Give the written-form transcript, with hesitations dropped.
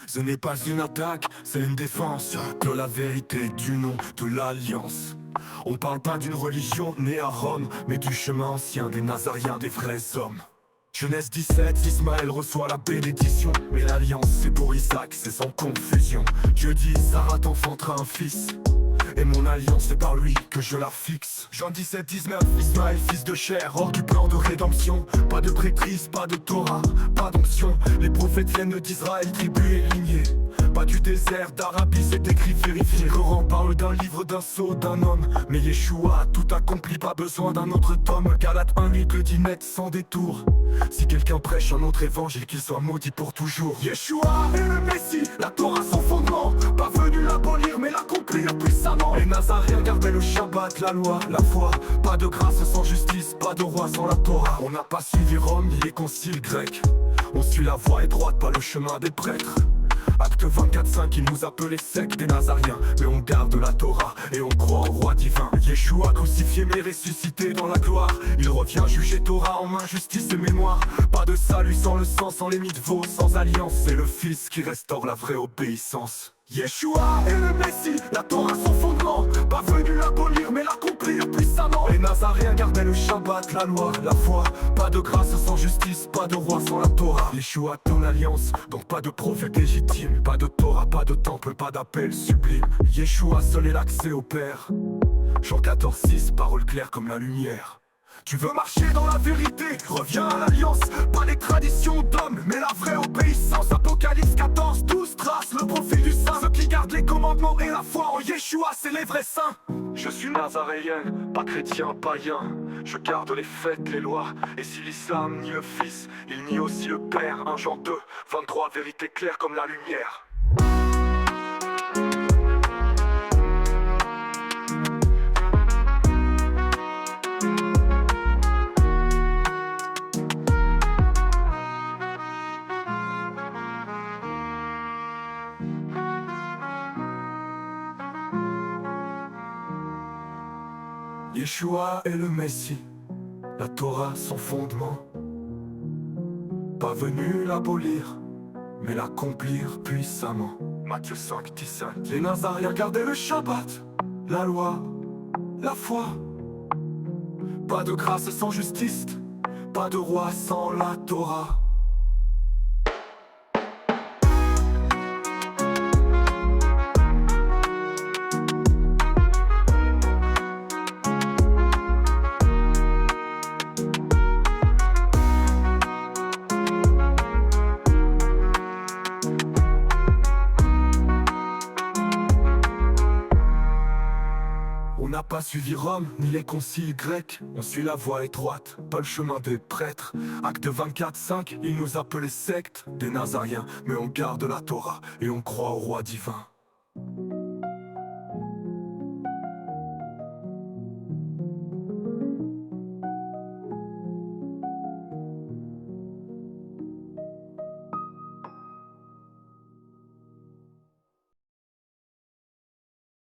Ce n'est pas une attaque, c'est une défense de la vérité, du nom de l'alliance. On parle pas d'une religion née à Rome, mais du chemin ancien des Nazariens, des vrais hommes. Genèse 17, Ismaël reçoit la bénédiction, mais l'alliance c'est pour Isaac, c'est sans confusion. Dieu dit, Sarah t'enfantera un fils, et mon alliance c'est par lui que je la fixe. Jean 17, 19, Ismaël fils de chair, hors du plan de rédemption. Pas de prêtrise, pas de Torah, pas d'onction. Les prophètes viennent d'Israël, tribu et lignée. Pas du désert d'Arabie, c'est écrit, vérifié. Coran parle d'un livre, d'un sceau, d'un homme. Mais Yeshua a tout accompli, pas besoin d'un autre tome. Galates 1:8 le dit net sans détour. Si quelqu'un prêche un autre évangile, qu'il soit maudit pour toujours. Yeshua est le Messie, la Torah son fondement. Pas venu l'abolir mais l'accomplir puissamment. Les Nazaréens gardaient le Shabbat, la loi, la foi. Pas de grâce sans justice, pas de roi sans la Torah. On n'a pas suivi Rome ni les conciles grecs. On suit la voie étroite, pas le chemin des prêtres. Acte 24:5, il nous appelait secte des Nazariens. Mais on garde la Torah et on croit au roi divin. Yeshua crucifié mais ressuscité dans la gloire. Il revient juger Torah en main, justice et mémoire. Pas de salut sans le sang, sans les mitzvot, sans alliance. C'est le Fils qui restaure la vraie obéissance. Yeshua est le Messie, la Torah son fondement. Pas venu l'abolir mais l'accomplir puissamment. Les Nazaréens gardaient le Shabbat, la loi, la foi. Pas de grâce sans justice, pas de roi sans la Torah. Yeshua ton alliance, donc pas de prophète légitime. Pas de Torah, pas de temple, pas d'appel sublime. Yeshua seul est l'accès au Père. Jean 14:6, parole claire comme la lumière. Tu veux marcher dans la vérité, reviens à l'alliance. Pas les traditions d'hommes, mais la vraie obéissance. Apocalypse 14:12 trace le profil du saint. Ceux qui gardent les commandements et la foi en Yeshua, c'est les vrais saints. Je suis nazaréen, pas chrétien, païen. Je garde les fêtes, les lois. Et si l'islam nie le fils, il nie aussi le père. 1 Jean 2:23, vérité claire comme la lumière. Yeshua est le Messie, la Torah son fondement. Pas venu l'abolir, mais l'accomplir puissamment. Matthieu 5:17. Les Nazaréens gardaient le Shabbat, la loi, la foi. Pas de grâce sans justice, pas de roi sans la Torah. On n'a pas suivi Rome, ni les conciles grecs. On suit la voie étroite, pas le chemin des prêtres. Acte 24:5, il nous appelait secte des Nazariens. Mais on garde la Torah et on croit au roi divin.